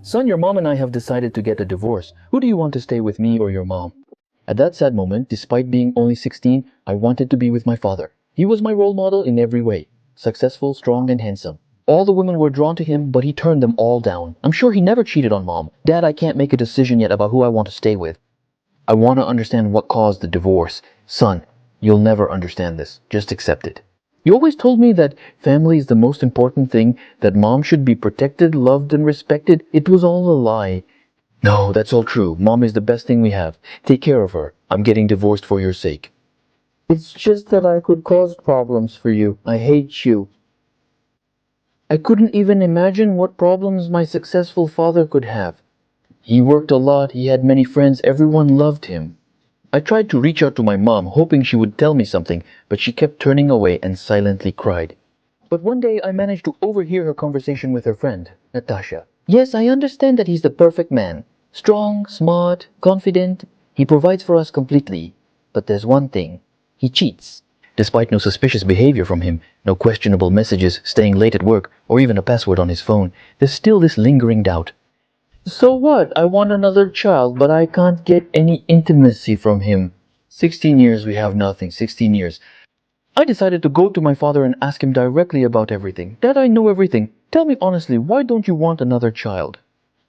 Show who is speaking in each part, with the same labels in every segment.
Speaker 1: Son, your mom and I have decided to get a divorce. Who do you want to stay with, me or your mom? At that sad moment, despite being only 16, I wanted to be with my father. He was my role model in every way. Successful, strong, and handsome. All the women were drawn to him, but he turned them all down. I'm sure he never cheated on mom. Dad, I can't make a decision yet about who I want to stay with. I want to understand what caused the divorce. Son, you'll never understand this. Just accept it. You always told me that family is the most important thing, that mom should be protected, loved, and respected. It was all a lie. No, that's all true. Mom is the best thing we have. Take care of her. I'm getting divorced for your sake. It's just that I could cause problems for you. I hate you. I couldn't even imagine what problems my successful father could have. He worked a lot, he had many friends, everyone loved him. I tried to reach out to my mom, hoping she would tell me something, but she kept turning away and silently cried. But one day I managed to overhear her conversation with her friend, Natasha. Yes, I understand that he's the perfect man. Strong, smart, confident. He provides for us completely. But there's one thing. He cheats. Despite no suspicious behavior from him, no questionable messages, staying late at work, or even a password on his phone, there's still this lingering doubt. So what? I want another child, but I can't get any intimacy from him. 16 years we have nothing, 16 years. I decided to go to my father and ask him directly about everything. Dad, I know everything. Tell me honestly, why don't you want another child?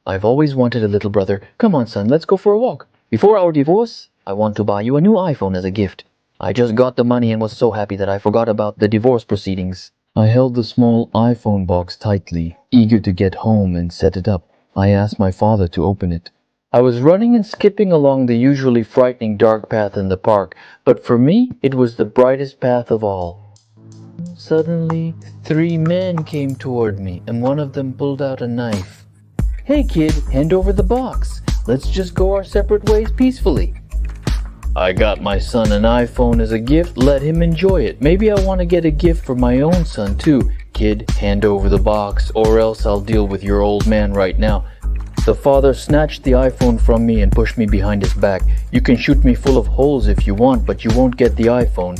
Speaker 1: I've always wanted a little brother. Come on, son, let's go for a walk. Before our divorce, I want to buy you a new iPhone as a gift. I just got the money and was so happy that I forgot about the divorce proceedings. I held the small iPhone box tightly, eager to get home and set it up. I asked my father to open it. I was running and skipping along the usually frightening dark path in the park, but for me, it was the brightest path of all. Suddenly, 3 men came toward me, and one of them pulled out a knife. Hey kid, hand over the box. Let's just go our separate ways peacefully. I got my son an iPhone as a gift, let him enjoy it. Maybe I want to get a gift for my own son too. Kid, hand over the box, or else I'll deal with your old man right now. The father snatched the iPhone from me and pushed me behind his back. You can shoot me full of holes if you want, but you won't get the iPhone.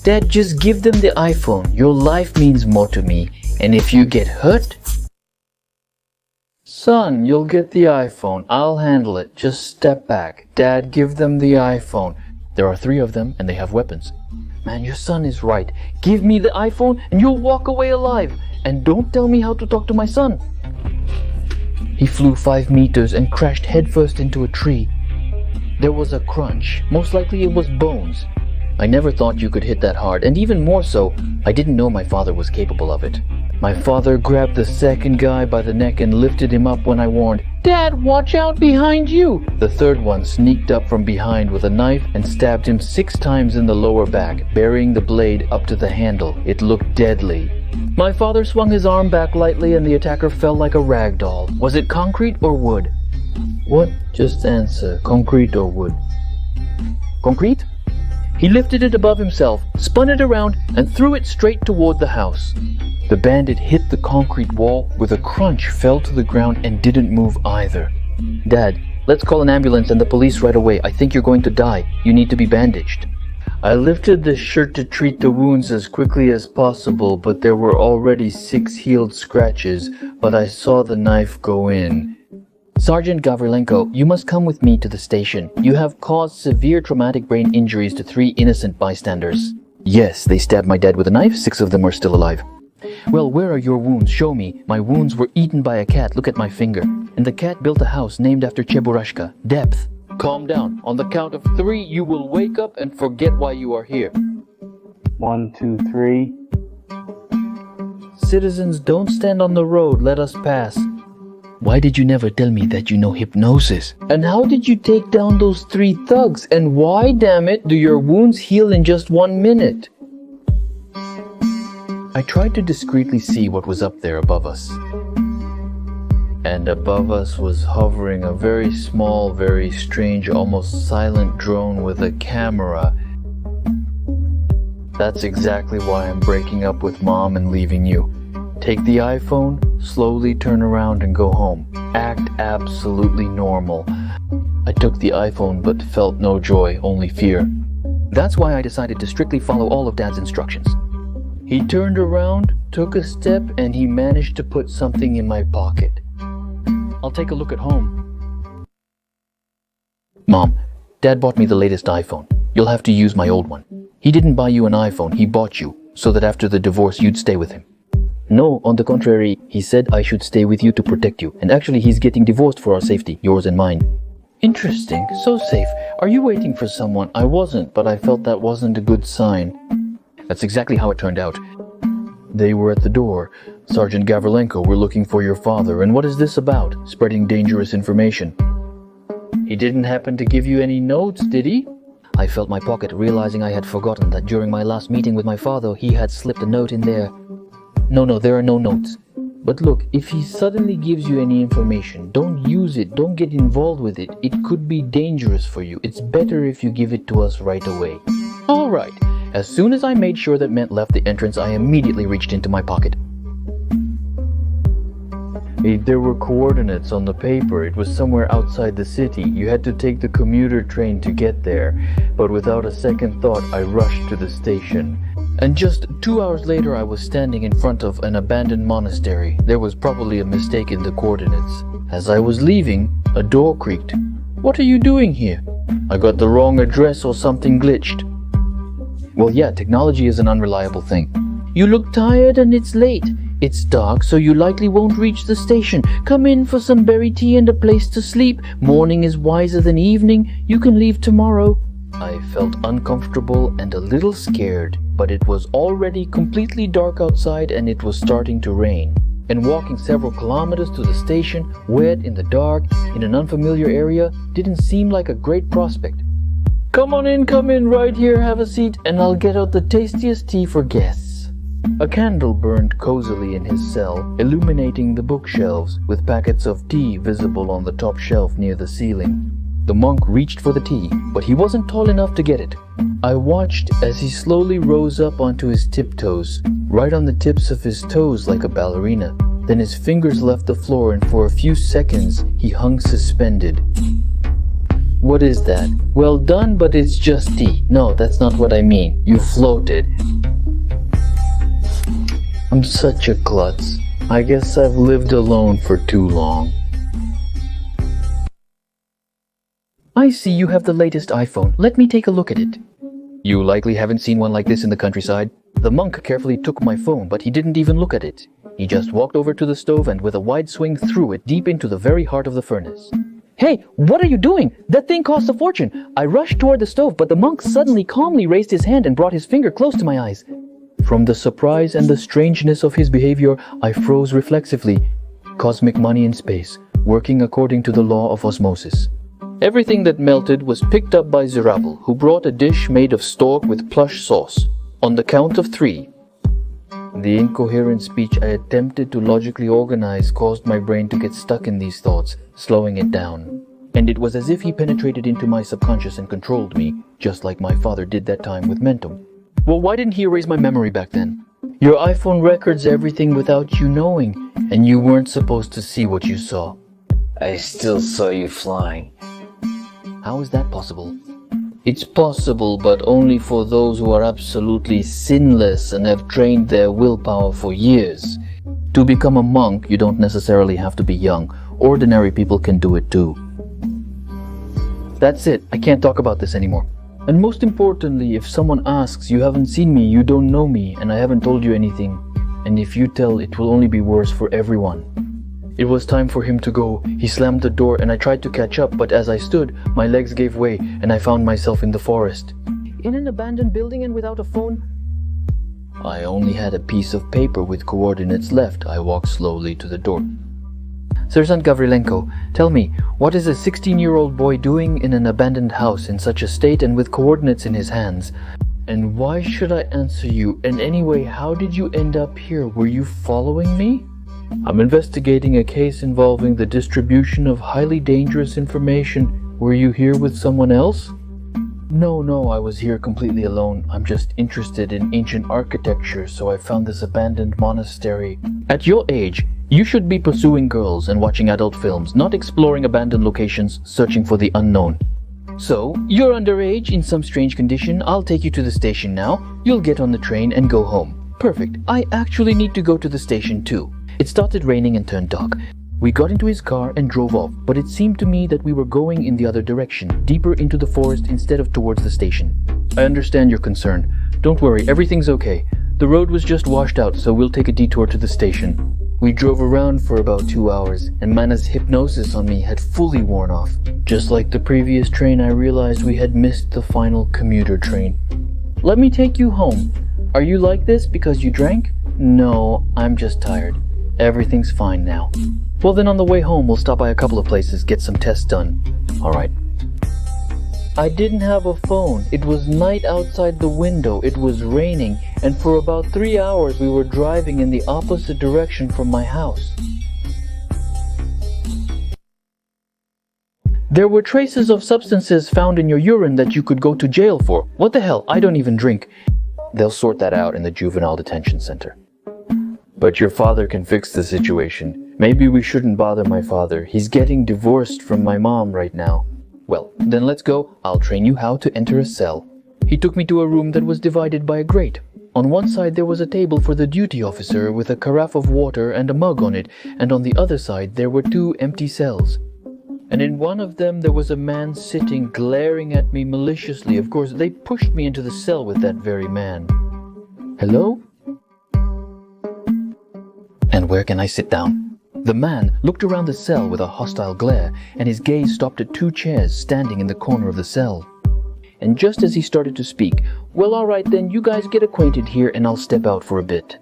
Speaker 1: Dad, just give them the iPhone. Your life means more to me. And if you get hurt... Son, you'll get the iPhone. I'll handle it. Just step back. Dad, give them the iPhone. There are 3 of them, and they have weapons. Man, your son is right. Give me the iPhone, and you'll walk away alive. And don't tell me how to talk to my son. He flew 5 meters and crashed headfirst into a tree. There was a crunch. Most likely it was bones. I never thought you could hit that hard, and even more so, I didn't know my father was capable of it. My father grabbed the second guy by the neck and lifted him up when I warned, Dad, watch out behind you! The third one sneaked up from behind with a knife and stabbed him 6 times in the lower back, burying the blade up to the handle. It looked deadly. My father swung his arm back lightly and the attacker fell like a rag doll. Was it concrete or wood? What? Just answer. Concrete or wood? Concrete? He lifted it above himself, spun it around, and threw it straight toward the house. The bandit hit the concrete wall with a crunch, fell to the ground, and didn't move either. Dad, let's call an ambulance and the police right away. I think you're going to die. You need to be bandaged. I lifted the shirt to treat the wounds as quickly as possible, but there were already 6 healed scratches, but I saw the knife go in. Sergeant Gavrilenko, you must come with me to the station. You have caused severe traumatic brain injuries to 3 innocent bystanders. Yes, they stabbed my dad with a knife. 6 of them are still alive. Well, where are your wounds? Show me. My wounds were eaten by a cat. Look at my finger. And the cat built a house named after Cheburashka. Depth. Calm down. On the count of 3, you will wake up and forget why you are here.
Speaker 2: 1, 2, 3.
Speaker 1: Citizens, don't stand on the road. Let us pass. Why did you never tell me that you know hypnosis? And how did you take down those 3 thugs? And why, damn it, do your wounds heal in just 1 minute? I tried to discreetly see what was up there above us. And above us was hovering a very small, very strange, almost silent drone with a camera. That's exactly why I'm breaking up with Mom and leaving you. Take the iPhone, slowly turn around and go home. Act absolutely normal. I took the iPhone but felt no joy, only fear. That's why I decided to strictly follow all of Dad's instructions. He turned around, took a step, and he managed to put something in my pocket. I'll take a look at home. Mom, Dad bought me the latest iPhone. You'll have to use my old one. He didn't buy you an iPhone, he bought you, so that after the divorce you'd stay with him. No, on the contrary, he said I should stay with you to protect you, and actually he's getting divorced for our safety, yours and mine. Interesting, so safe. Are you waiting for someone? I wasn't, but I felt that wasn't a good sign. That's exactly how it turned out. They were at the door. Sergeant Gavrilenko, we're looking for your father, and what is this about? Spreading dangerous information. He didn't happen to give you any notes, did he? I felt my pocket, realizing I had forgotten that during my last meeting with my father, he had slipped a note in there. No, there are no notes. But look, if he suddenly gives you any information, don't use it, don't get involved with it. It could be dangerous for you. It's better if you give it to us right away. All right. As soon as I made sure that Ment left the entrance, I immediately reached into my pocket. There were coordinates on the paper. It was somewhere outside the city. You had to take the commuter train to get there. But without a second thought, I rushed to the station. And just 2 hours later, I was standing in front of an abandoned monastery. There was probably a mistake in the coordinates. As I was leaving, a door creaked. What are you doing here? I got the wrong address or something glitched. Well, yeah, technology is an unreliable thing. You look tired and it's late. It's dark, so you likely won't reach the station. Come in for some berry tea and a place to sleep. Morning is wiser than evening. You can leave tomorrow. I felt uncomfortable and a little scared, but it was already completely dark outside and it was starting to rain. And walking several kilometers to the station, wet in the dark, in an unfamiliar area, didn't seem like a great prospect. Come in right here, have a seat, and I'll get out the tastiest tea for guests. A candle burned cozily in his cell, illuminating the bookshelves, with packets of tea visible on the top shelf near the ceiling. The monk reached for the tea, but he wasn't tall enough to get it. I watched as he slowly rose up onto his tiptoes, right on the tips of his toes like a ballerina. Then his fingers left the floor and for a few seconds he hung suspended. What is that? Well done, but it's just tea. No, that's not what I mean. You floated. I'm such a klutz. I guess I've lived alone for too long. I see you have the latest iPhone. Let me take a look at it. You likely haven't seen one like this in the countryside. The monk carefully took my phone, but he didn't even look at it. He just walked over to the stove and with a wide swing threw it deep into the very heart of the furnace. Hey, what are you doing? That thing costs a fortune. I rushed toward the stove, but the monk suddenly calmly raised his hand and brought his finger close to my eyes. From the surprise and the strangeness of his behavior, I froze reflexively. Cosmic money in space, working according to the law of osmosis. Everything that melted was picked up by Zerabel, who brought a dish made of stork with plush sauce. On the count of 3. The incoherent speech I attempted to logically organize caused my brain to get stuck in these thoughts, slowing it down. And it was as if he penetrated into my subconscious and controlled me, just like my father did that time with Mentum. Well, why didn't he erase my memory back then? Your iPhone records everything without you knowing, and you weren't supposed to see what you saw.
Speaker 3: I still saw you flying.
Speaker 1: How is that possible? It's possible, but only for those who are absolutely sinless and have trained their willpower for years. To become a monk, you don't necessarily have to be young. Ordinary people can do it too. That's it. I can't talk about this anymore. And most importantly, if someone asks, you haven't seen me, you don't know me, and I haven't told you anything. And if you tell, it will only be worse for everyone. It was time for him to go. He slammed the door and I tried to catch up, but as I stood, my legs gave way and I found myself in the forest. In an abandoned building and without a phone? I only had a piece of paper with coordinates left. I walked slowly to the door. Sergeant Gavrilenko, tell me, what is a 16-year-old boy doing in an abandoned house in such a state and with coordinates in his hands? And why should I answer you? And anyway, how did you end up here? Were you following me? I'm investigating a case involving the distribution of highly dangerous information. Were you here with someone else? No, I was here completely alone. I'm just interested in ancient architecture, so I found this abandoned monastery. At your age, you should be pursuing girls and watching adult films, not exploring abandoned locations, searching for the unknown. So, you're underage in some strange condition. I'll take you to the station now. You'll get on the train and go home. Perfect. I actually need to go to the station too. It started raining and turned dark. We got into his car and drove off, but it seemed to me that we were going in the other direction, deeper into the forest instead of towards the station. I understand your concern. Don't worry, everything's okay. The road was just washed out, so we'll take a detour to the station. We drove around for about 2 hours, and Mana's hypnosis on me had fully worn off. Just like the previous train, I realized we had missed the final commuter train. Let me take you home. Are you like this because you drank? No, I'm just tired. Everything's fine now. Well then on the way home we'll stop by a couple of places, get some tests done. Alright. I didn't have a phone. It was night outside the window. It was raining, and for about 3 hours we were driving in the opposite direction from my house. There were traces of substances found in your urine that you could go to jail for. What the hell? I don't even drink. They'll sort that out in the juvenile detention center. But your father can fix the situation. Maybe we shouldn't bother my father. He's getting divorced from my mom right now. Well, then let's go. I'll train you how to enter a cell. He took me to a room that was divided by a grate. On one side there was a table for the duty officer with a carafe of water and a mug on it, and on the other side there were 2 empty cells. And in one of them there was a man sitting glaring at me maliciously. Of course, they pushed me into the cell with that very man. Hello? And where can I sit down? The man looked around the cell with a hostile glare, and his gaze stopped at 2 chairs standing in the corner of the cell. And just as he started to speak, well, alright then, you guys get acquainted here and I'll step out for a bit.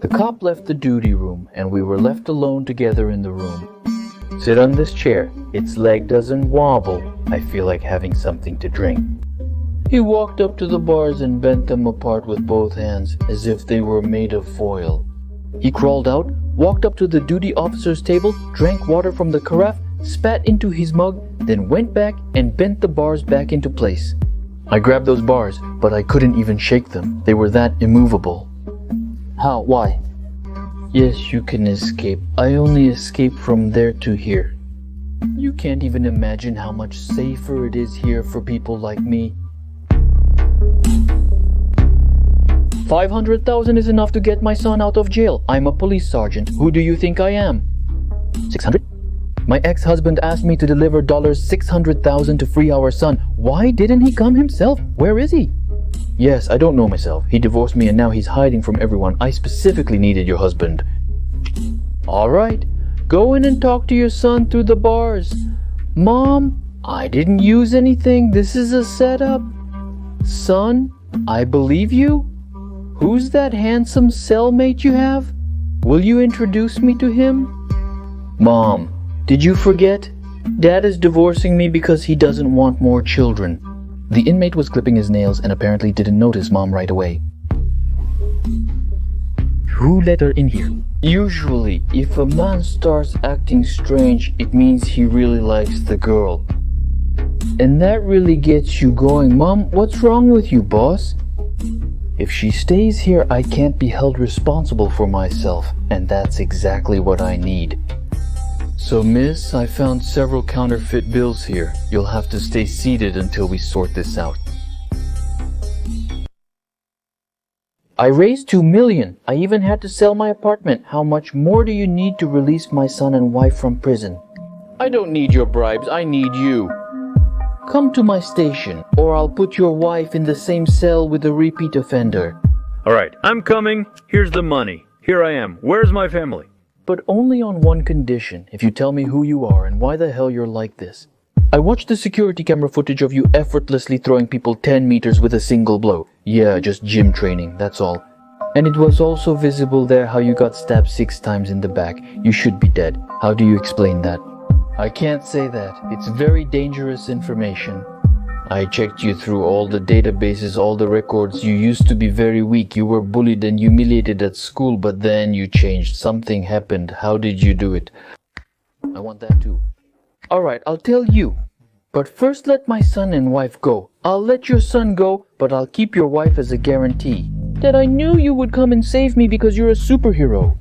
Speaker 1: The cop left the duty room, and we were left alone together in the room. Sit on this chair. Its leg doesn't wobble. I feel like having something to drink. He walked up to the bars and bent them apart with both hands, as if they were made of foil. He crawled out, walked up to the duty officer's table, drank water from the carafe, spat into his mug, then went back and bent the bars back into place. I grabbed those bars, but I couldn't even shake them. They were that immovable. How? Why? Yes, you can escape. I only escaped from there to here. You can't even imagine how much safer it is here for people like me. 500,000 is enough to get my son out of jail. I'm a police sergeant. Who do you think I am? 600? My ex-husband asked me to deliver $600,000 to free our son. Why didn't he come himself? Where is he? Yes, I don't know myself. He divorced me and now he's hiding from everyone. I specifically needed your husband. Alright, go in and talk to your son through the bars. Mom, I didn't use anything. This is a setup. Son, I believe you. Who's that handsome cellmate you have? Will you introduce me to him? Mom, did you forget? Dad is divorcing me because he doesn't want more children. The inmate was clipping his nails and apparently didn't notice Mom right away. Who let her in here? Usually, if a man starts acting strange, it means he really likes the girl. And that really gets you going. Mom, what's wrong with you, boss? If she stays here, I can't be held responsible for myself, and that's exactly what I need. So, miss, I found several counterfeit bills here. You'll have to stay seated until we sort this out. I raised $2 million. I even had to sell my apartment. How much more do you need to release my son and wife from prison? I don't need your bribes. I need you. Come to my station, or I'll put your wife in the same cell with a repeat offender.
Speaker 4: Alright, I'm coming. Here's the money. Here I am. Where's my family?
Speaker 1: But only on one condition, if you tell me who you are and why the hell you're like this. I watched the security camera footage of you effortlessly throwing people 10 meters with a single blow. Yeah, just gym training, that's all. And it was also visible there how you got stabbed 6 times in the back. You should be dead. How do you explain that? I can't say that. It's very dangerous information. I checked you through all the databases, all the records. You used to be very weak. You were bullied and humiliated at school, but then you changed. Something happened. How did you do it? I want that too. Alright, I'll tell you. But first let my son and wife go. I'll let your son go, but I'll keep your wife as a guarantee. Dad, I knew you would come and save me because you're a superhero.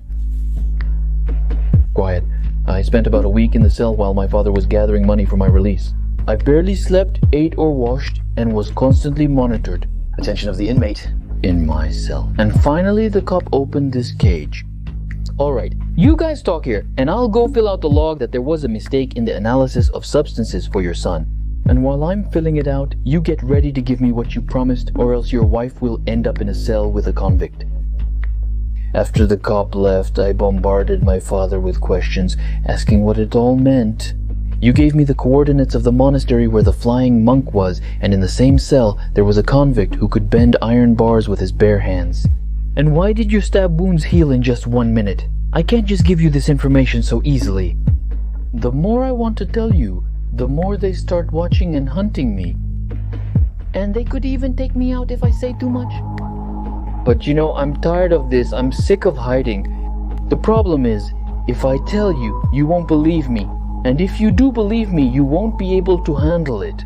Speaker 1: Quiet. I spent about a week in the cell while my father was gathering money for my release. I barely slept, ate or washed, and was constantly monitored.
Speaker 3: Attention of the inmate.
Speaker 1: In my cell. And finally the cop opened this cage. Alright, you guys talk here, and I'll go fill out the log that there was a mistake in the analysis of substances for your son. And while I'm filling it out, you get ready to give me what you promised, or else your wife will end up in a cell with a convict. After the cop left, I bombarded my father with questions, asking what it all meant. You gave me the coordinates of the monastery where the flying monk was, and in the same cell, there was a convict who could bend iron bars with his bare hands. And why did your stab wounds heal in just 1 minute? I can't just give you this information so easily. The more I want to tell you, the more they start watching and hunting me. And they could even take me out if I say too much. But you know, I'm tired of this. I'm sick of hiding. The problem is, if I tell you, you won't believe me. And if you do believe me, you won't be able to handle it.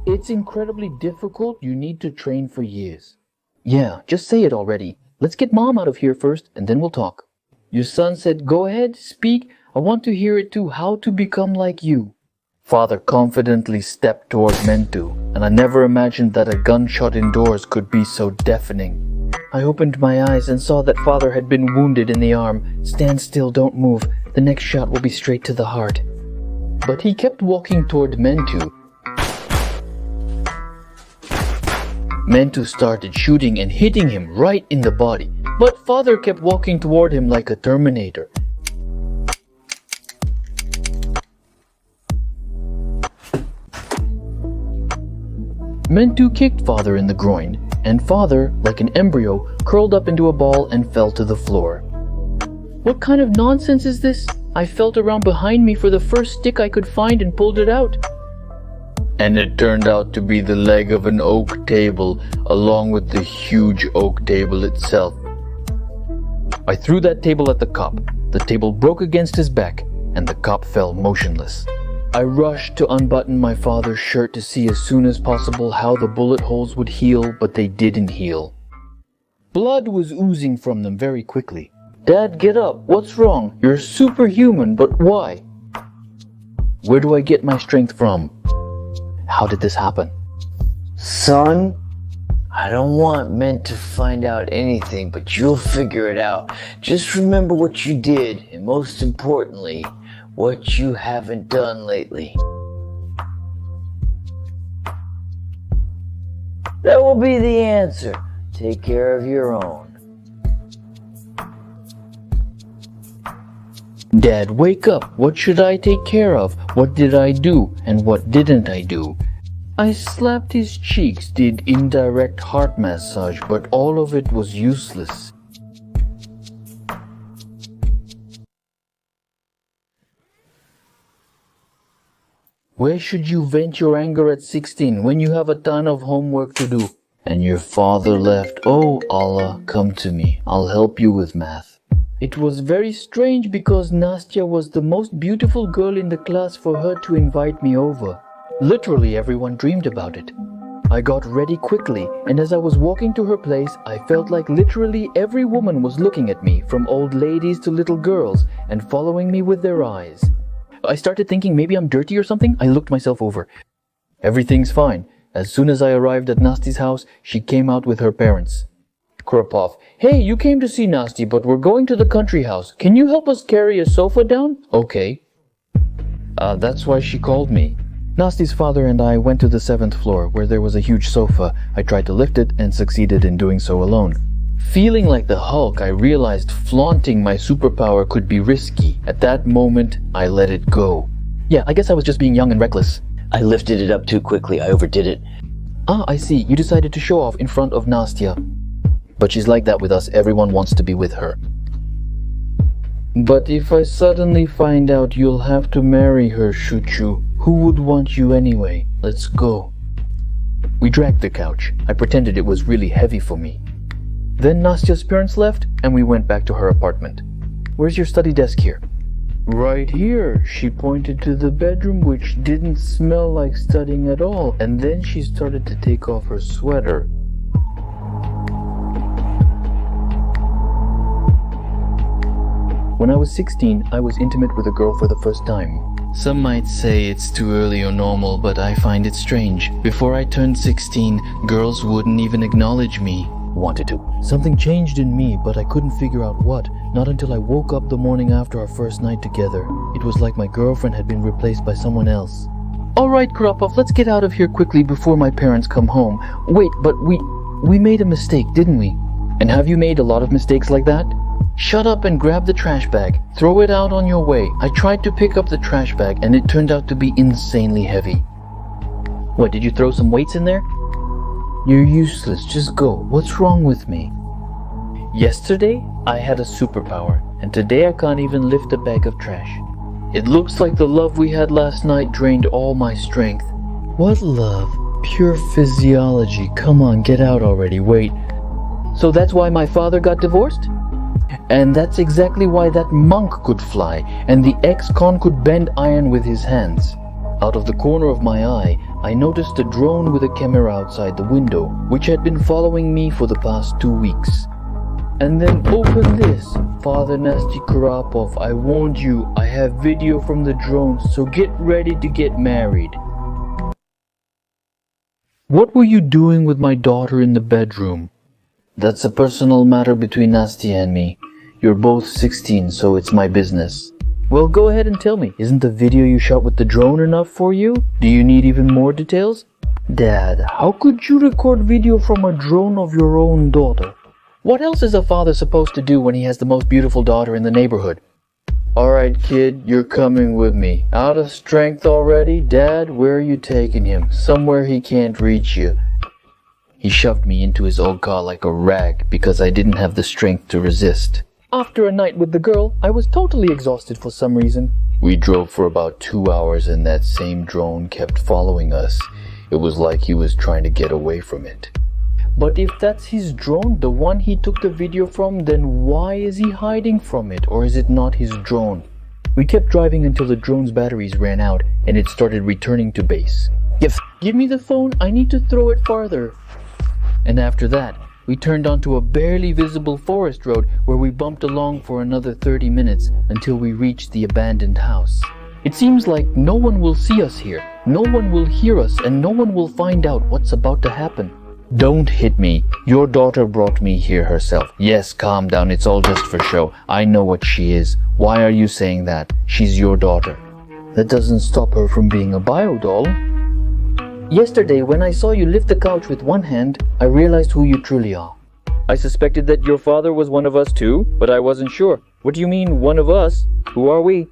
Speaker 1: It's incredibly difficult. You need to train for years. Yeah, just say it already. Let's get Mom out of here first, and then we'll talk. Your son said, go ahead, speak. I want to hear it too, how to become like you. Father confidently stepped toward Mentu, and I never imagined that a gunshot indoors could be so deafening. I opened my eyes and saw that Father had been wounded in the arm. Stand still, don't move. The next shot will be straight to the heart. But he kept walking toward Mentu. Mentu started shooting and hitting him right in the body, but Father kept walking toward him like a Terminator. Mentu kicked Father in the groin, and Father, like an embryo, curled up into a ball and fell to the floor. What kind of nonsense is this? I felt around behind me for the first stick I could find and pulled it out. And it turned out to be the leg of an oak table, along with the huge oak table itself. I threw that table at the cop. The table broke against his back, and the cop fell motionless. I rushed to unbutton my father's shirt to see as soon as possible how the bullet holes would heal, but they didn't heal. Blood was oozing from them very quickly. Dad, get up. What's wrong? You're superhuman, but why? Where do I get my strength from? How did this happen?
Speaker 3: Son, I don't want men to find out anything, but you'll figure it out. Just remember what you did, and most importantly, what you haven't done lately. That will be the answer. Take care of your own.
Speaker 1: Dad, wake up. What should I take care of? What did I do? And what didn't I do? I slapped his cheeks, did indirect heart massage, but all of it was useless. Where should you vent your anger at 16 when you have a ton of homework to do? And your father left. Oh, Allah, come to me. I'll help you with math. It was very strange because Nastya was the most beautiful girl in the class for her to invite me over. Literally everyone dreamed about it. I got ready quickly, and as I was walking to her place, I felt like literally every woman was looking at me, from old ladies to little girls, and following me with their eyes. I started thinking maybe I'm dirty or something. I looked myself over. Everything's fine. As soon as I arrived at Nasty's house, she came out with her parents. Kurapov, hey, you came to see Nasty, but we're going to the country house. Can you help us carry a sofa down? Okay. That's why she called me. Nasty's father and I went to the 7th floor, where there was a huge sofa. I tried to lift it and succeeded in doing so alone. Feeling like the Hulk, I realized flaunting my superpower could be risky. At that moment, I let it go. Yeah, I guess I was just being young and reckless.
Speaker 3: I lifted it up too quickly. I overdid it.
Speaker 1: Ah, I see. You decided to show off in front of Nastya. But she's like that with us. Everyone wants to be with her. But if I suddenly find out you'll have to marry her, Shuchu, who would want you anyway? Let's go. We dragged the couch. I pretended it was really heavy for me. Then Nastya's parents left, and we went back to her apartment. Where's your study desk here? Right here. She pointed to the bedroom, which didn't smell like studying at all, and then she started to take off her sweater. When I was 16, I was intimate with a girl for the first time. Some might say it's too early or normal, but I find it strange. Before I turned 16, girls wouldn't even acknowledge me. Wanted to. Something changed in me, but I couldn't figure out what. Not until I woke up the morning after our first night together. It was like my girlfriend had been replaced by someone else. Alright, Kurapov, let's get out of here quickly before my parents come home. Wait, but we made a mistake, didn't we? And have you made a lot of mistakes like that? Shut up and grab the trash bag. Throw it out on your way. I tried to pick up the trash bag and it turned out to be insanely heavy. What, did you throw some weights in there? You're useless, just go. What's wrong with me? Yesterday, I had a superpower, and today I can't even lift a bag of trash. It looks like the love we had last night drained all my strength. What love? Pure physiology. Come on, get out already. Wait. So that's why my father got divorced? And that's exactly why that monk could fly, and the ex-con could bend iron with his hands. Out of the corner of my eye, I noticed a drone with a camera outside the window, which had been following me for the past 2 weeks. And then open this. Father Nasty Kurapov, I warned you, I have video from the drone, so get ready to get married. What were you doing with my daughter in the bedroom? That's a personal matter between Nasty and me. You're both 16, so it's my business. Well, go ahead and tell me. Isn't the video you shot with the drone enough for you? Do you need even more details? Dad, how could you record video from a drone of your own daughter? What else is a father supposed to do when he has the most beautiful daughter in the neighborhood? Alright, kid, you're coming with me. Out of strength already? Dad, where are you taking him? Somewhere he can't reach you. He shoved me into his old car like a rag because I didn't have the strength to resist. After a night with the girl, I was totally exhausted for some reason. We drove for about 2 hours and that same drone kept following us. It was like he was trying to get away from it. But if that's his drone, the one he took the video from, then why is he hiding from it? Or is it not his drone? We kept driving until the drone's batteries ran out and it started returning to base. Give me the phone, I need to throw it farther. And after that, we turned onto a barely visible forest road where we bumped along for another 30 minutes until we reached the abandoned house. It seems like no one will see us here, no one will hear us, and no one will find out what's about to happen. Don't hit me. Your daughter brought me here herself. Yes, calm down, it's all just for show. I know what she is. Why are you saying that? She's your daughter. That doesn't stop her from being a biodoll. Yesterday, when I saw you lift the couch with one hand, I realized who you truly are. I suspected that your father was one of us too, but I wasn't sure. What do you mean, one of us? Who are we?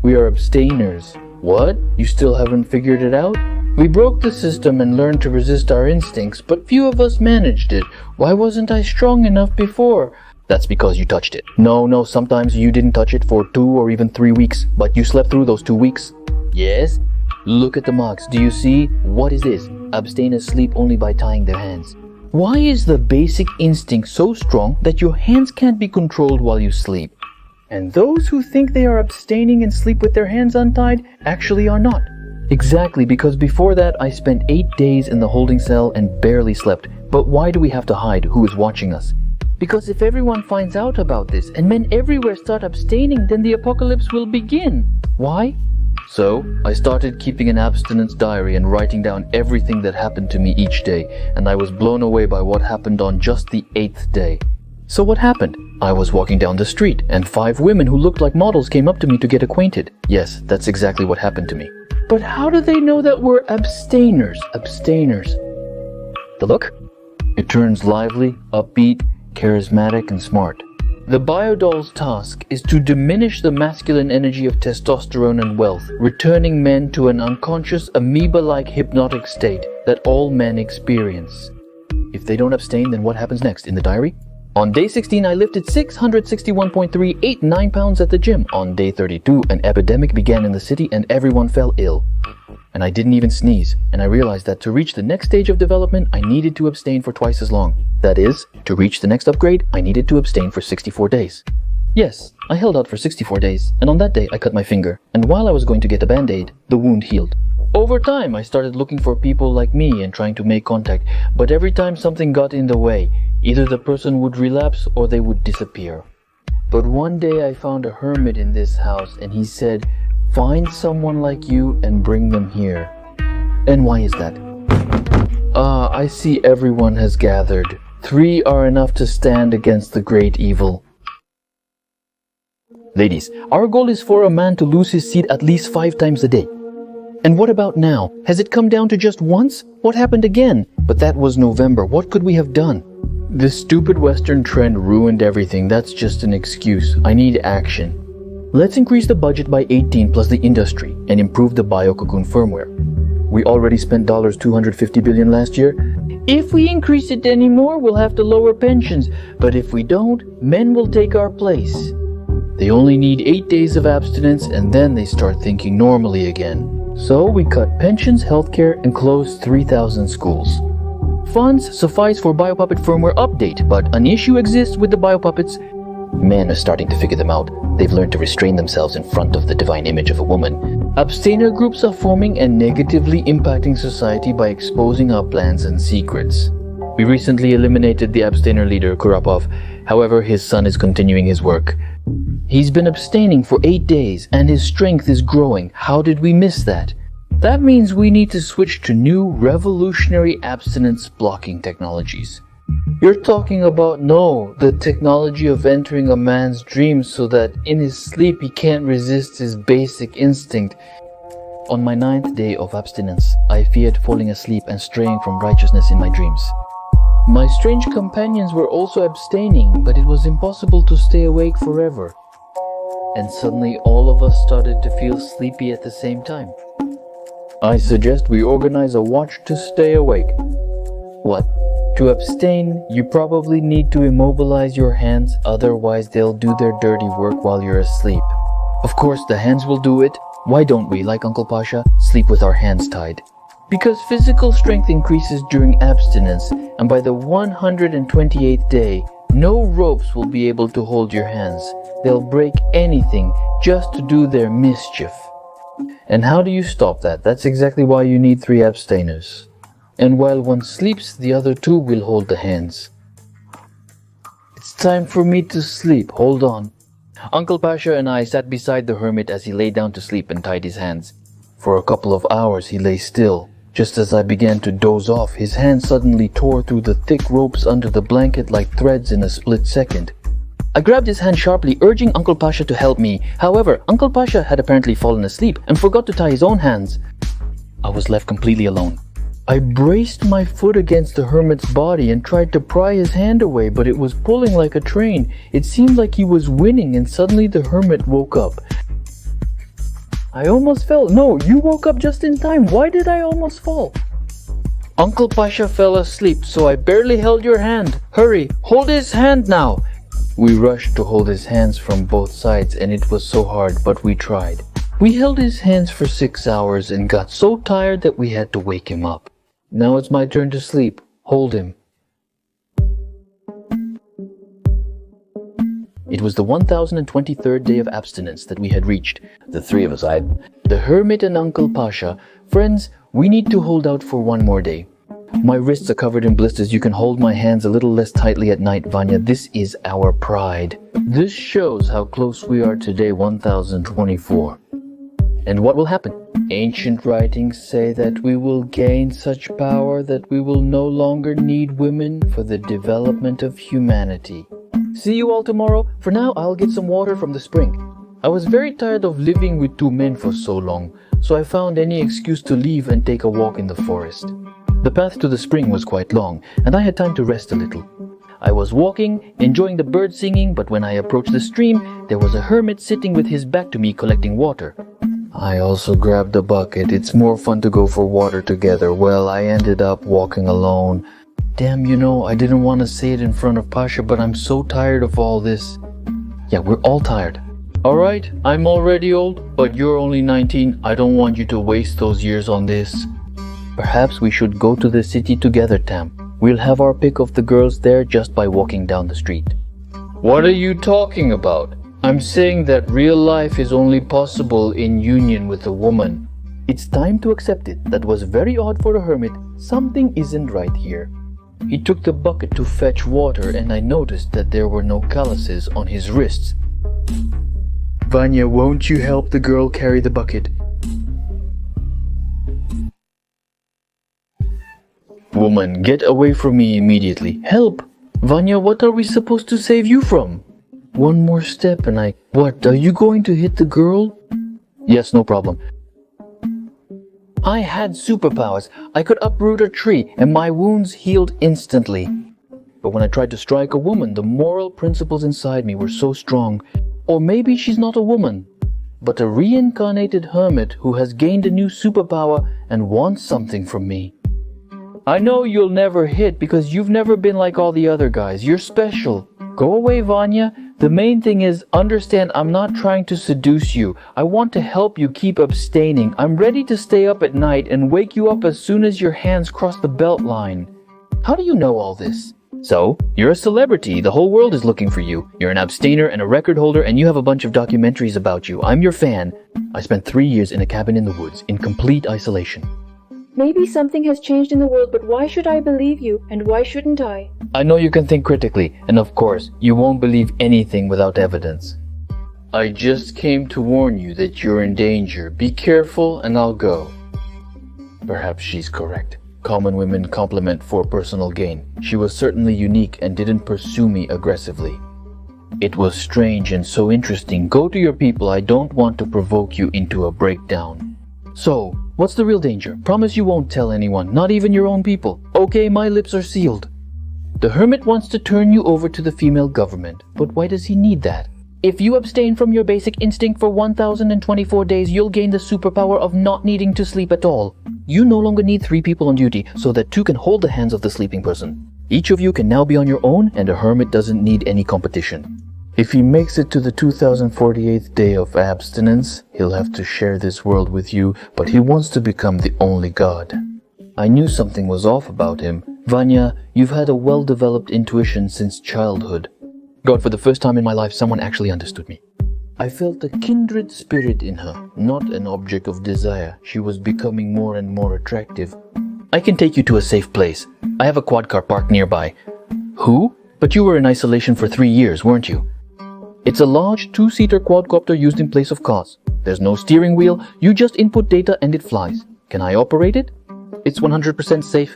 Speaker 1: We are abstainers. What? You still haven't figured it out? We broke the system and learned to resist our instincts, but few of us managed it. Why wasn't I strong enough before? That's because you touched it. No, sometimes you didn't touch it for 2 or even 3 weeks, but you slept through those 2 weeks. Yes? Look at the marks. Do you see? What is this? Abstainers sleep only by tying their hands. Why is the basic instinct so strong that your hands can't be controlled while you sleep? And those who think they are abstaining and sleep with their hands untied actually are not. Exactly, because before that I spent 8 days in the holding cell and barely slept. But why do we have to hide who is watching us? Because if everyone finds out about this and men everywhere start abstaining, then the apocalypse will begin. Why? So, I started keeping an abstinence diary and writing down everything that happened to me each day, and I was blown away by what happened on just the 8th day. So what happened? I was walking down the street, and 5 women who looked like models came up to me to get acquainted. Yes, that's exactly what happened to me. But how do they know that we're abstainers? The look? It turns lively, upbeat, charismatic, and smart. The biodoll's task is to diminish the masculine energy of testosterone and wealth, returning men to an unconscious, amoeba-like hypnotic state that all men experience. If they don't abstain, then what happens next in the diary? On day 16, I lifted 661.389 pounds at the gym. On day 32, an epidemic began in the city and everyone fell ill. And I didn't even sneeze, and I realized that to reach the next stage of development, I needed to abstain for twice as long. That is, to reach the next upgrade, I needed to abstain for 64 days. Yes, I held out for 64 days, and on that day I cut my finger, and while I was going to get a band-aid, the wound healed. Over time, I started looking for people like me and trying to make contact, but every time something got in the way, either the person would relapse or they would disappear. But one day I found a hermit in this house, and he said, "Find someone like you and bring them here." And why is that? I see everyone has gathered. 3 are enough to stand against the great evil. Ladies, our goal is for a man to lose his seed at least 5 times a day. And what about now? Has it come down to just once? What happened again? But that was November. What could we have done? This stupid Western trend ruined everything. That's just an excuse. I need action. Let's increase the budget by 18 plus the industry and improve the bio-cocoon firmware. We already spent $250 billion last year. If we increase it anymore, we'll have to lower pensions. But if we don't, men will take our place. They only need 8 days of abstinence and then they start thinking normally again. So we cut pensions, healthcare, and closed 3,000 schools. Funds suffice for BioPuppet firmware update, but an issue exists with the BioPuppets. Men are starting to figure them out. They've learned to restrain themselves in front of the divine image of a woman. Abstainer groups are forming and negatively impacting society by exposing our plans and secrets. We recently eliminated the abstainer leader, Kurapov. However, his son is continuing his work. He's been abstaining for 8 days and his strength is growing. How did we miss that? That means we need to switch to new revolutionary abstinence blocking technologies. You're talking about, the technology of entering a man's dreams so that in his sleep he can't resist his basic instinct. On my 9th day of abstinence, I feared falling asleep and straying from righteousness in my dreams. My strange companions were also abstaining, but it was impossible to stay awake forever. And suddenly all of us started to feel sleepy at the same time. I suggest we organize a watch to stay awake. What? To abstain, you probably need to immobilize your hands, otherwise they'll do their dirty work while you're asleep. Of course, the hands will do it. Why don't we, like Uncle Pasha, sleep with our hands tied? Because physical strength increases during abstinence, and by the 128th day, no ropes will be able to hold your hands. They'll break anything just to do their mischief. And how do you stop that? That's exactly why you need 3 abstainers. And while one sleeps, the other 2 will hold the hands. It's time for me to sleep. Hold on. Uncle Pasha and I sat beside the hermit as he lay down to sleep and tied his hands. For a couple of hours he lay still. Just as I began to doze off, his hands suddenly tore through the thick ropes under the blanket like threads in a split second. I grabbed his hand sharply, urging Uncle Pasha to help me. However, Uncle Pasha had apparently fallen asleep and forgot to tie his own hands. I was left completely alone. I braced my foot against the hermit's body and tried to pry his hand away, but it was pulling like a train. It seemed like he was winning, and suddenly the hermit woke up. I almost fell. No, you woke up just in time. Why did I almost fall? Uncle Pasha fell asleep, so I barely held your hand. Hurry, hold his hand now. We rushed to hold his hands from both sides, and it was so hard, but we tried. We held his hands for 6 hours and got so tired that we had to wake him up. Now it's my turn to sleep. Hold him. It was the 1023rd day of abstinence that we had reached. The 3 of us, the hermit and Uncle Pasha. Friends, we need to hold out for 1 more day. My wrists are covered in blisters. You can hold my hands a little less tightly at night, Vanya. This is our pride. This shows how close we are to day 1024. And what will happen? Ancient writings say that we will gain such power that we will no longer need women for the development of humanity. See you all tomorrow. For now, I'll get some water from the spring. I was very tired of living with 2 men for so long, so I found any excuse to leave and take a walk in the forest. The path to the spring was quite long, and I had time to rest a little. I was walking, enjoying the birds singing, but when I approached the stream, there was a hermit sitting with his back to me collecting water. I also grabbed a bucket. It's more fun to go for water together. Well, I ended up walking alone. Damn, I didn't want to say it in front of Pasha, but I'm so tired of all this. Yeah, we're all tired. Alright, I'm already old, but you're only 19. I don't want you to waste those years on this. Perhaps we should go to the city together, Tam. We'll have our pick of the girls there just by walking down the street. What are you talking about? I'm saying that real life is only possible in union with a woman. It's time to accept it. That was very odd for the hermit. Something isn't right here. He took the bucket to fetch water and I noticed that there were no calluses on his wrists. Vanya, won't you help the girl carry the bucket? Woman, get away from me immediately. Help! Vanya, what are we supposed to save you from? One more step and What, are you going to hit the girl? Yes, no problem. I had superpowers. I could uproot a tree and my wounds healed instantly. But when I tried to strike a woman, the moral principles inside me were so strong. Or maybe she's not a woman, but a reincarnated hermit who has gained a new superpower and wants something from me. I know you'll never hit because you've never been like all the other guys. You're special. Go away, Vanya. The main thing is, understand I'm not trying to seduce you. I want to help you keep abstaining. I'm ready to stay up at night and wake you up as soon as your hands cross the belt line. How do you know all this? So, you're a celebrity. The whole world is looking for you. You're an abstainer and a record holder, and you have a bunch of documentaries about you. I'm your fan. I spent 3 years in a cabin in the woods, in complete isolation.
Speaker 5: Maybe something has changed in the world, but why should I believe you, and why shouldn't I?
Speaker 1: I know you can think critically, and of course, you won't believe anything without evidence. I just came to warn you that you're in danger. Be careful, and I'll go. Perhaps she's correct. Common women compliment for personal gain. She was certainly unique and didn't pursue me aggressively. It was strange and so interesting. Go to your people. I don't want to provoke you into a breakdown. So, what's the real danger? Promise you won't tell anyone, not even your own people. Okay, my lips are sealed. The hermit wants to turn you over to the female government, but why does he need that? If you abstain from your basic instinct for 1024 days, you'll gain the superpower of not needing to sleep at all. You no longer need 3 people on duty, so that 2 can hold the hands of the sleeping person. Each of you can now be on your own, and a hermit doesn't need any competition. If he makes it to the 2048th day of abstinence, he'll have to share this world with you, but he wants to become the only god. I knew something was off about him. Vanya, you've had a well-developed intuition since childhood. God, for the first time in my life, someone actually understood me. I felt a kindred spirit in her, not an object of desire. She was becoming more and more attractive. I can take you to a safe place. I have a quad car parked nearby. Who? But you were in isolation for 3 years, weren't you? It's a large 2-seater quadcopter used in place of cars. There's no steering wheel, you just input data and it flies. Can I operate it? It's 100% safe.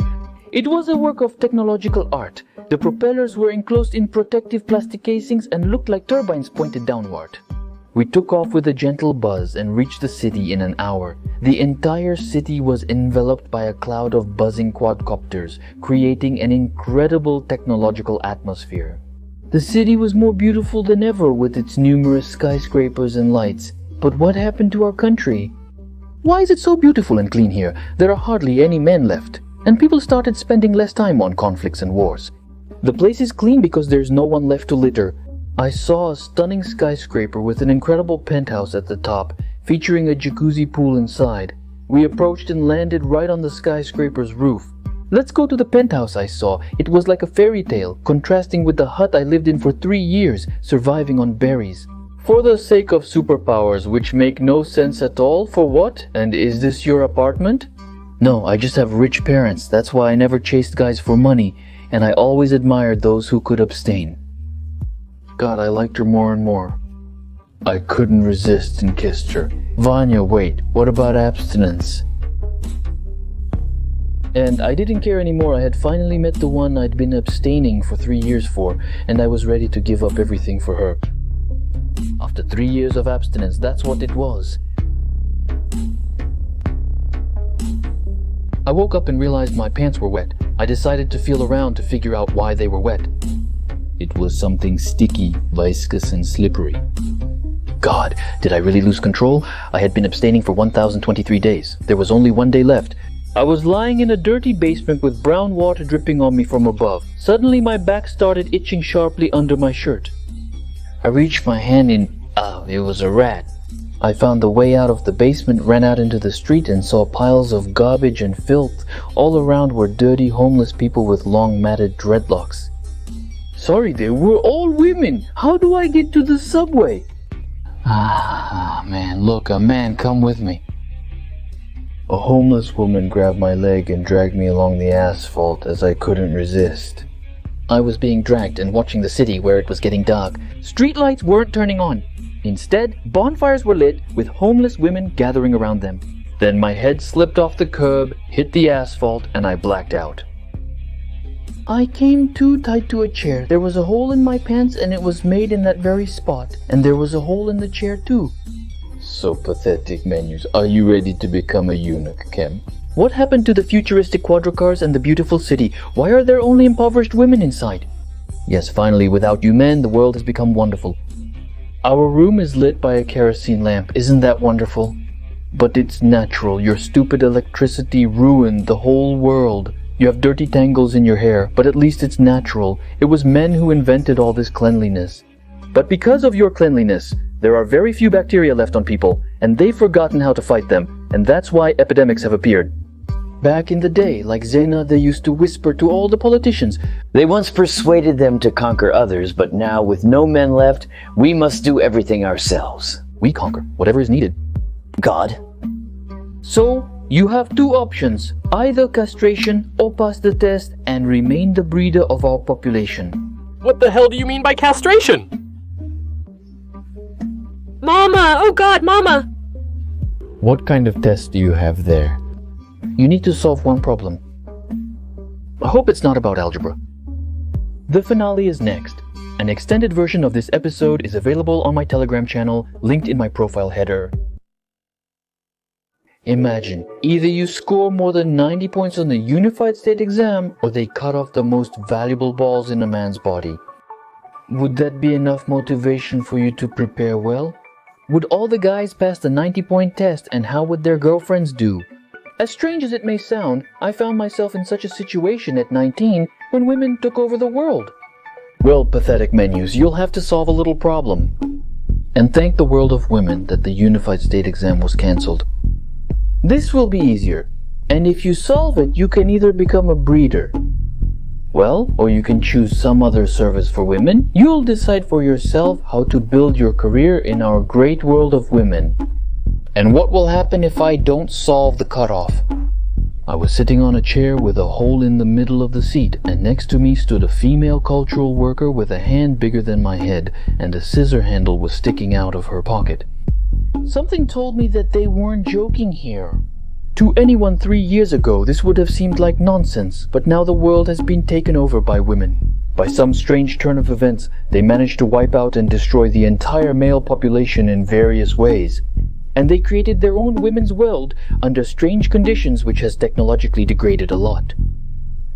Speaker 1: It was a work of technological art. The propellers were enclosed in protective plastic casings and looked like turbines pointed downward. We took off with a gentle buzz and reached the city in an hour. The entire city was enveloped by a cloud of buzzing quadcopters, creating an incredible technological atmosphere. The city was more beautiful than ever with its numerous skyscrapers and lights. But what happened to our country? Why is it so beautiful and clean here? There are hardly any men left, and people started spending less time on conflicts and wars. The place is clean because there's no one left to litter. I saw a stunning skyscraper with an incredible penthouse at the top, featuring a jacuzzi pool inside. We approached and landed right on the skyscraper's roof. Let's go to the penthouse I saw. It was like a fairy tale, contrasting with the hut I lived in for 3 years, surviving on berries. For the sake of superpowers which make no sense at all, for what? And is this your apartment? No, I just have rich parents. That's why I never chased guys for money, and I always admired those who could abstain. God, I liked her more and more. I couldn't resist and kissed her. Vanya, wait, what about abstinence? And I didn't care anymore. I had finally met the one I'd been abstaining for 3 years for, and I was ready to give up everything for her. After 3 years of abstinence, that's what it was. I woke up and realized my pants were wet. I decided to feel around to figure out why they were wet. It was something sticky, viscous, and slippery. God, did I really lose control? I had been abstaining for 1023 days. There was only 1 day left. I was lying in a dirty basement with brown water dripping on me from above. Suddenly my back started itching sharply under my shirt. I reached my hand in... it was a rat. I found the way out of the basement, ran out into the street, and saw piles of garbage and filth. All around were dirty, homeless people with long, matted dreadlocks. Sorry, they were all women. How do I get to the subway? Man, look, a man, come with me. A homeless woman grabbed my leg and dragged me along the asphalt as I couldn't resist. I was being dragged and watching the city where it was getting dark. Streetlights weren't turning on. Instead, bonfires were lit with homeless women gathering around them. Then my head slipped off the curb, hit the asphalt, and I blacked out. I came too tight to a chair. There was a hole in my pants and it was made in that very spot. And there was a hole in the chair too.
Speaker 3: So pathetic, Menus. Are you ready to become a eunuch, Kem?
Speaker 1: What happened to the futuristic quadricars and the beautiful city? Why are there only impoverished women inside? Yes, finally, without you men, the world has become wonderful. Our room is lit by a kerosene lamp. Isn't that wonderful? But it's natural. Your stupid electricity ruined the whole world. You have dirty tangles in your hair, but at least it's natural. It was men who invented all this cleanliness. But because of your cleanliness, there are very few bacteria left on people, and they've forgotten how to fight them, and that's why epidemics have appeared. Back in the day, like Zena, they used to whisper to all the politicians.
Speaker 3: They once persuaded them to conquer others, but now, with no men left, we must do everything ourselves.
Speaker 1: We conquer whatever is needed.
Speaker 3: God.
Speaker 1: So, you have two options. Either castration or pass the test and remain the breeder of our population.
Speaker 6: What the hell do you mean by castration? Mama! Oh God, Mama!
Speaker 3: What kind of test do you have there?
Speaker 1: You need to solve one problem. I hope it's not about algebra. The finale is next. An extended version of this episode is available on my Telegram channel, linked in my profile header. Imagine, either you score more than 90 points on the Unified State exam, or they cut off the most valuable balls in a man's body. Would that be enough motivation for you to prepare well? Would all the guys pass the 90-point test, and how would their girlfriends do? As strange as it may sound, I found myself in such a situation at 19 when women took over the world. Well, pathetic Menus, you'll have to solve a little problem. And thank the world of women that the Unified State exam was cancelled. This will be easier, and if you solve it, you can either become a breeder. Well, or you can choose some other service for women. You'll decide for yourself how to build your career in our great world of women. And what will happen if I don't solve the cutoff? I was sitting on a chair with a hole in the middle of the seat, and next to me stood a female cultural worker with a hand bigger than my head, and a scissor handle was sticking out of her pocket. Something told me that they weren't joking here. To anyone 3 years ago, this would have seemed like nonsense, but now the world has been taken over by women. By some strange turn of events, they managed to wipe out and destroy the entire male population in various ways. And they created their own women's world under strange conditions which has technologically degraded a lot.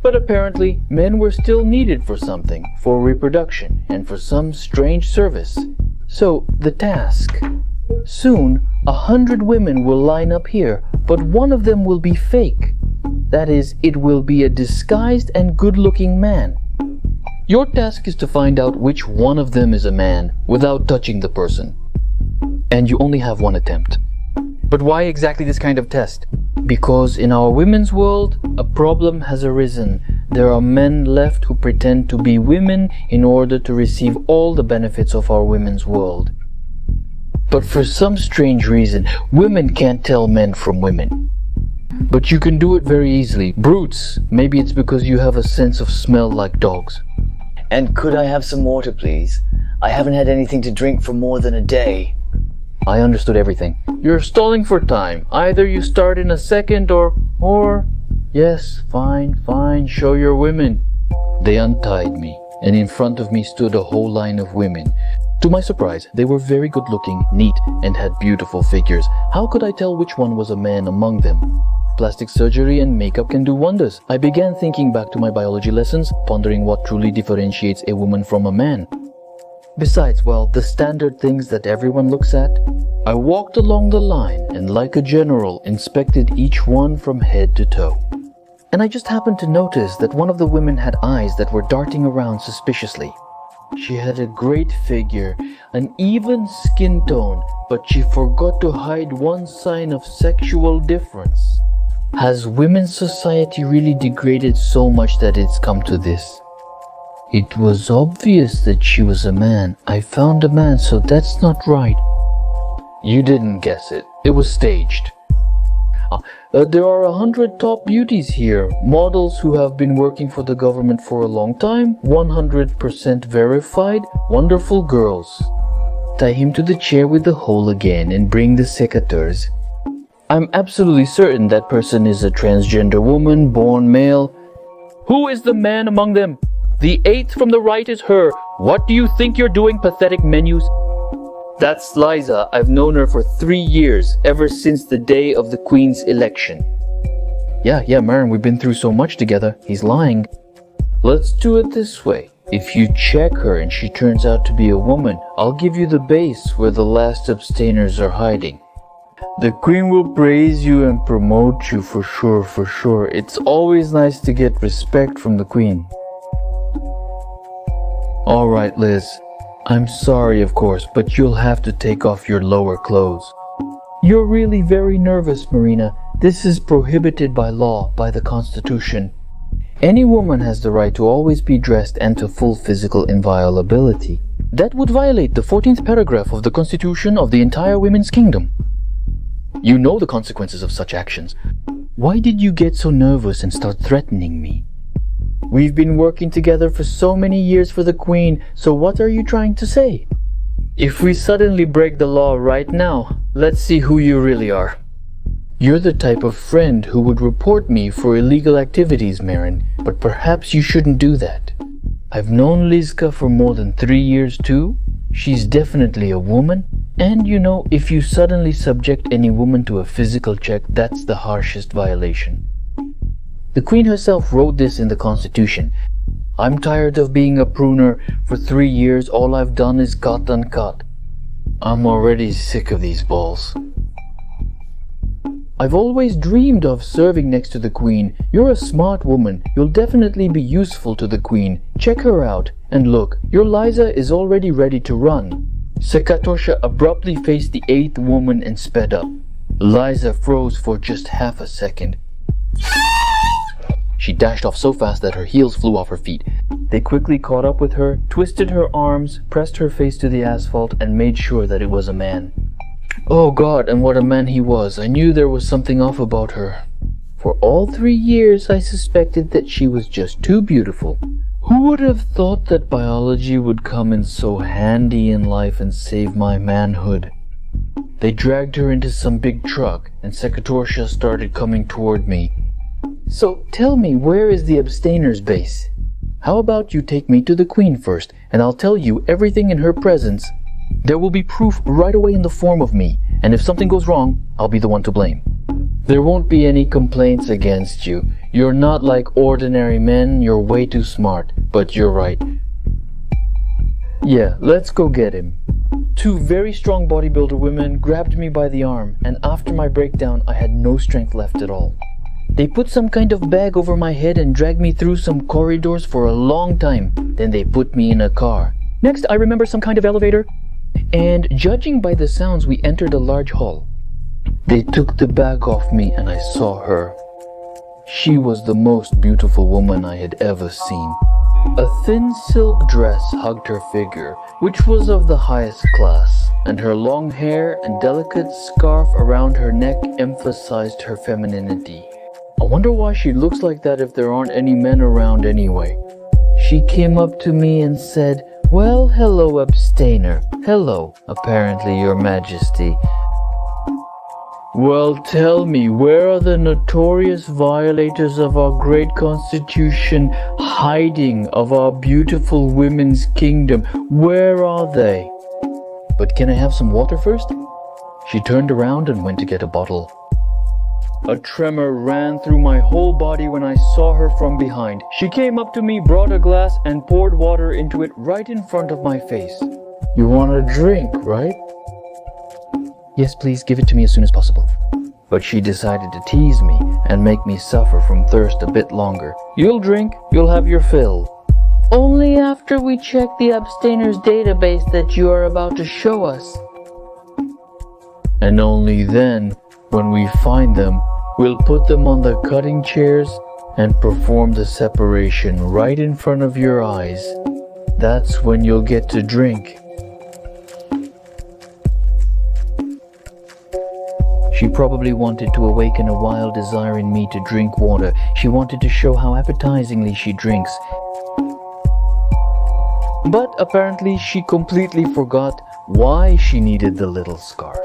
Speaker 1: But apparently, men were still needed for something, for reproduction, and for some strange service. So, the task. Soon, 100 women will line up here, but one of them will be fake. That is, it will be a disguised and good-looking man. Your task is to find out which one of them is a man without touching the person. And you only have one attempt. But why exactly this kind of test? Because in our women's world, a problem has arisen. There are men left who pretend to be women in order to receive all the benefits of our women's world. But for some strange reason, women can't tell men from women. But you can do it very easily. Brutes, maybe it's because you have a sense of smell like dogs.
Speaker 3: And could I have some water, please? I haven't had anything to drink for more than a day.
Speaker 1: I understood everything. You're stalling for time. Either you start in a second or... Yes, fine, show your women. They untied me, and in front of me stood a whole line of women. To my surprise, they were very good looking, neat, and had beautiful figures. How could I tell which one was a man among them? Plastic surgery and makeup can do wonders. I began thinking back to my biology lessons, pondering what truly differentiates a woman from a man. Besides, well, the standard things that everyone looks at. I walked along the line and, like a general, inspected each one from head to toe. And I just happened to notice that one of the women had eyes that were darting around suspiciously. She had a great figure, an even skin tone, but she forgot to hide one sign of sexual difference. Has women's society really degraded so much that it's come to this? It was obvious that she was a man. I found a man, so that's not right. You didn't guess it. It was staged. There are 100 top beauties here, models who have been working for the government for a long time, 100% verified, wonderful girls. Tie him to the chair with the hole again and bring the secateurs. I'm absolutely certain that person is a transgender woman, born male. Who is the man among them? The eighth from the right is her. What do you think you're doing, pathetic menus? That's Liza. I've known her for 3 years, ever since the day of the Queen's election. Yeah, Marin, we've been through so much together. He's lying. Let's do it this way. If you check her and she turns out to be a woman, I'll give you the base where the last abstainers are hiding. The Queen will praise you and promote you for sure. It's always nice to get respect from the Queen. Alright, Liz. I'm sorry, of course, but you'll have to take off your lower clothes. You're really very nervous, Marina. This is prohibited by law, by the Constitution. Any woman has the right to always be dressed and to full physical inviolability. That would violate the 14th paragraph of the Constitution of the entire women's kingdom. You know the consequences of such actions. Why did you get so nervous and start threatening me? We've been working together for so many years for the Queen, so what are you trying to say? If we suddenly break the law right now, let's see who you really are. You're the type of friend who would report me for illegal activities, Marin, but perhaps you shouldn't do that. I've known Lizka for more than 3 years too. She's definitely a woman, and you know, if you suddenly subject any woman to a physical check, that's the harshest violation. The Queen herself wrote this in the Constitution. I'm tired of being a pruner. For 3 years, all I've done is cut and cut. I'm already sick of these balls. I've always dreamed of serving next to the Queen. You're a smart woman. You'll definitely be useful to the Queen. Check her out. And look, your Liza is already ready to run. Sekatosha abruptly faced the eighth woman and sped up. Liza froze for just half a second. She dashed off so fast that her heels flew off her feet. They quickly caught up with her, twisted her arms, pressed her face to the asphalt, and made sure that it was a man. Oh God, and what a man he was. I knew there was something off about her. For all 3 years I suspected that she was just too beautiful. Who would have thought that biology would come in so handy in life and save my manhood? They dragged her into some big truck, and Sekatorsha started coming toward me. So tell me, where is the abstainer's base? How about you take me to the Queen first, and I'll tell you everything in her presence. There will be proof right away in the form of me, and if something goes wrong, I'll be the one to blame. There won't be any complaints against you. You're not like ordinary men, you're way too smart, but you're right. Yeah, let's go get him. 2 very strong bodybuilder women grabbed me by the arm, and after my breakdown, I had no strength left at all. They put some kind of bag over my head and dragged me through some corridors for a long time. Then they put me in a car. Next, I remember some kind of elevator. And judging by the sounds, we entered a large hall. They took the bag off me and I saw her. She was the most beautiful woman I had ever seen. A thin silk dress hugged her figure, which was of the highest class, and her long hair and delicate scarf around her neck emphasized her femininity. I wonder why she looks like that if there aren't any men around anyway. She came up to me and said, "Well, hello, abstainer. Hello, apparently, Your Majesty. Well, tell me, where are the notorious violators of our great constitution hiding of our beautiful women's kingdom? Where are they?" But can I have some water first? She turned around and went to get a bottle. A tremor ran through my whole body when I saw her from behind. She came up to me, brought a glass, and poured water into it right in front of my face. "You want a drink, right?" "Yes, please, give it to me as soon as possible." But she decided to tease me and make me suffer from thirst a bit longer. "You'll drink, you'll have your fill. Only after we check the abstainers database that you are about to show us. And only then, when we find them, we'll put them on the cutting chairs and perform the separation right in front of your eyes. That's when you'll get to drink." She probably wanted to awaken a wild desire in me to drink water. She wanted to show how appetizingly she drinks. But apparently she completely forgot why she needed the little scarf.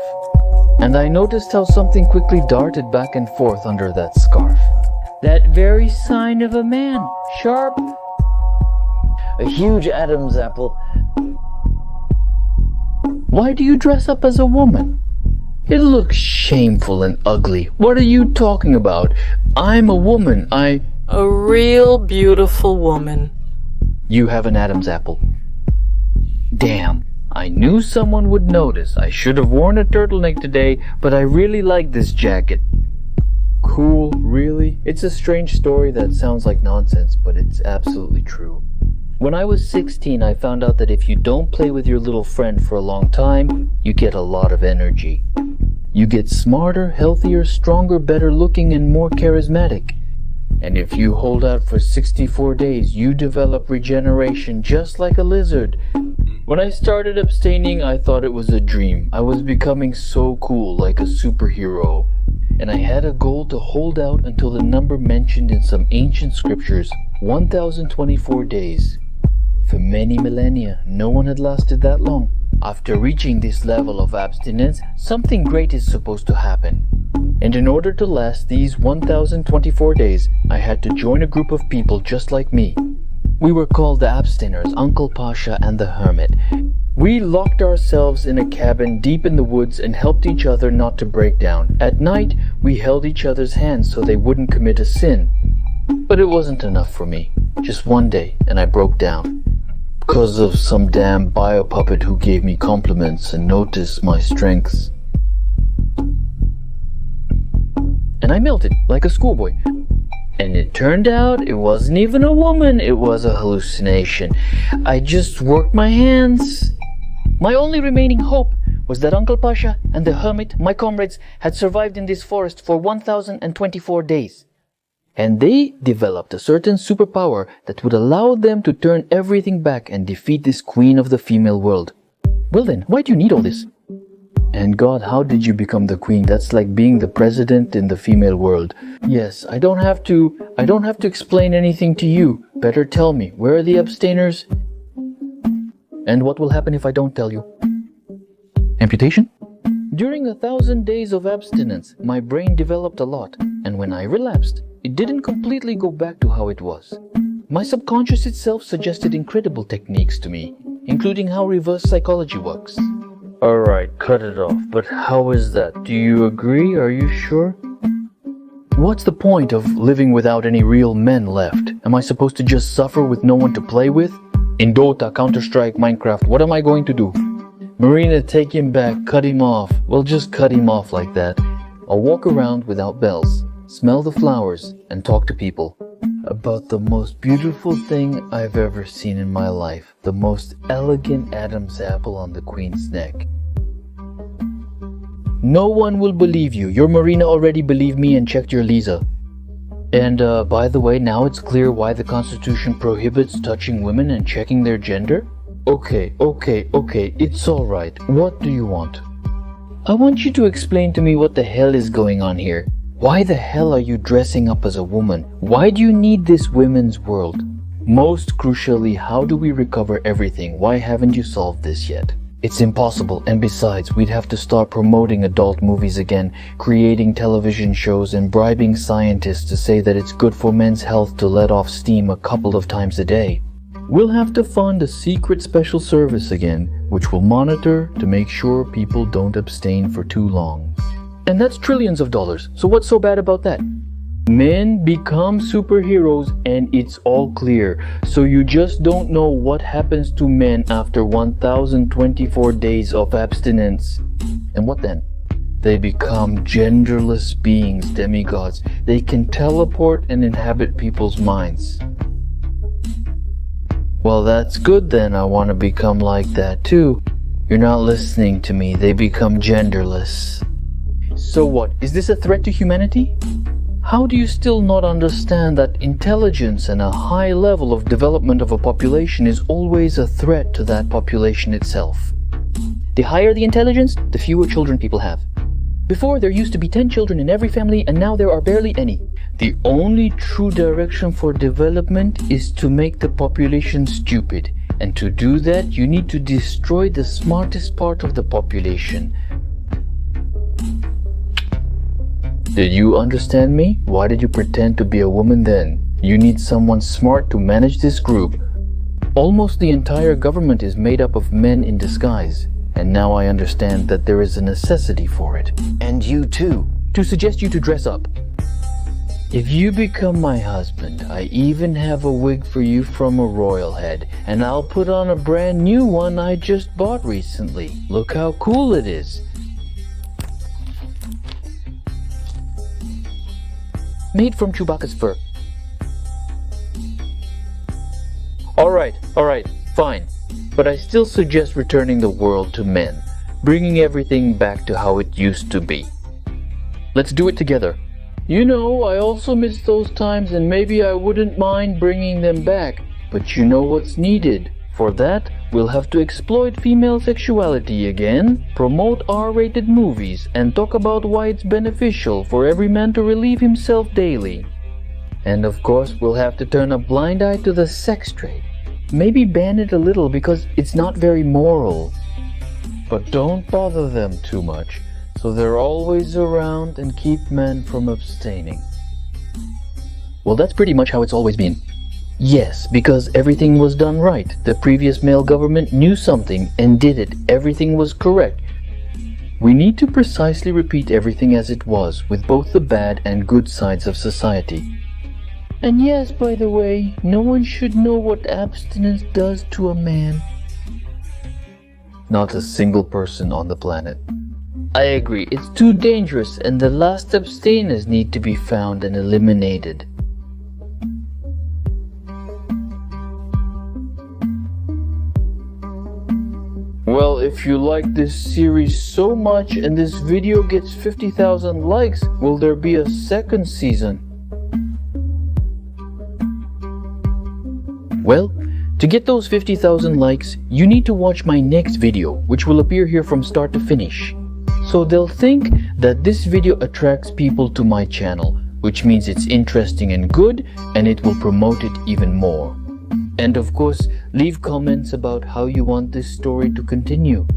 Speaker 1: And I noticed how something quickly darted back and forth under that scarf.
Speaker 3: That very sign of a man. Sharp. A huge Adam's apple.
Speaker 1: Why do you dress up as a woman? It looks shameful and ugly. What are you talking about? I'm a woman.
Speaker 6: A real beautiful woman.
Speaker 1: You have an Adam's apple. Damn. I knew someone would notice. I should have worn a turtleneck today, but I really like this jacket. Cool, really? It's a strange story that sounds like nonsense, but it's absolutely true. When I was 16, I found out that if you don't play with your little friend for a long time, you get a lot of energy. You get smarter, healthier, stronger, better looking, and more charismatic. And if you hold out for 64 days, you develop regeneration just like a lizard. When I started abstaining, I thought it was a dream. I was becoming so cool, like a superhero. And I had a goal to hold out until the number mentioned in some ancient scriptures, 1024 days. For many millennia, no one had lasted that long. After reaching this level of abstinence, something great is supposed to happen. And in order to last these 1024 days, I had to join a group of people just like me. We were called the Abstainers, Uncle Pasha and the Hermit. We locked ourselves in a cabin deep in the woods and helped each other not to break down. At night, we held each other's hands so they wouldn't commit a sin. But it wasn't enough for me. Just one day, and I broke down. Because of some damn biopuppet who gave me compliments and noticed my strengths. And I melted like a schoolboy. And it turned out it wasn't even a woman, it was a hallucination. I just worked my hands. My only remaining hope was that Uncle Pasha and the Hermit, my comrades, had survived in this forest for 1024 days. And they developed a certain superpower that would allow them to turn everything back and defeat this queen of the female world. Well then, why do you need all this? And God, how did you become the queen? That's like being the president in the female world. Yes, I don't have to explain anything to you. Better tell me, where are the abstainers? And what will happen if I don't tell you? Amputation? During 1,000 days of abstinence, my brain developed a lot. And when I relapsed, it didn't completely go back to how it was. My subconscious itself suggested incredible techniques to me, including how reverse psychology works. Alright, cut it off, but how is that? Do you agree? Are you sure? What's the point of living without any real men left? Am I supposed to just suffer with no one to play with? In Dota, Counter-Strike, Minecraft, what am I going to do? Marina, take him back, cut him off. Well, just cut him off like that. I'll walk around without bells, smell the flowers, and talk to people about the most beautiful thing I've ever seen in my life. The most elegant Adam's apple on the queen's neck. No one will believe you. Your Marina already believed me and checked your Lisa. And by the way, now it's clear why the Constitution prohibits touching women and checking their gender? Okay, it's alright. What do you want? I want you to explain to me what the hell is going on here. Why the hell are you dressing up as a woman? Why do you need this women's world? Most crucially, how do we recover everything? Why haven't you solved this yet? It's impossible, and besides, we'd have to start promoting adult movies again, creating television shows, and bribing scientists to say that it's good for men's health to let off steam a couple of times a day. We'll have to fund a secret special service again, which will monitor to make sure people don't abstain for too long. And that's trillions of dollars, so what's so bad about that? Men become superheroes and it's all clear, so you just don't know what happens to men after 1024 days of abstinence. And what then? They become genderless beings, demigods. They can teleport and inhabit people's minds. Well, that's good then. I want to become like that too. You're not listening to me. They become genderless. So what? Is this a threat to humanity? How do you still not understand that intelligence and a high level of development of a population is always a threat to that population itself? The higher the intelligence, the fewer children people have. Before, there used to be 10 children in every family, and now there are barely any. The only true direction for development is to make the population stupid. And to do that, you need to destroy the smartest part of the population. Did you understand me? Why did you pretend to be a woman then? You need someone smart to manage this group. Almost the entire government is made up of men in disguise, and now I understand that there is a necessity for it.
Speaker 3: And you too.
Speaker 1: To suggest you to dress up.
Speaker 3: If you become my husband, I even have a wig for you from a royal head, and I'll put on a brand new one I just bought recently. Look how cool it is.
Speaker 1: Made from Chewbacca's fur. Alright, fine. But I still suggest returning the world to men, bringing everything back to how it used to be. Let's do it together. You know, I also miss those times and maybe I wouldn't mind bringing them back. But you know what's needed? For that, we'll have to exploit female sexuality again, promote R-rated movies, and talk about why it's beneficial for every man to relieve himself daily. And of course, we'll have to turn a blind eye to the sex trade. Maybe ban it a little because it's not very moral. But don't bother them too much, so they're always around and keep men from abstaining. Well, that's pretty much how it's always been.
Speaker 3: Yes, because everything was done right. The previous male government knew something and did it. Everything was correct.
Speaker 1: We need to precisely repeat everything as it was, with both the bad and good sides of society.
Speaker 3: And yes, by the way, no one should know what abstinence does to a man.
Speaker 1: Not a single person on the planet.
Speaker 3: I agree, it's too dangerous, and the last abstainers need to be found and eliminated.
Speaker 1: Well, if you like this series so much and this video gets 50,000 likes, will there be a second season? Well, to get those 50,000 likes, you need to watch my next video, which will appear here from start to finish. So they'll think that this video attracts people to my channel, which means it's interesting and good, and it will promote it even more. And of course, leave comments about how you want this story to continue.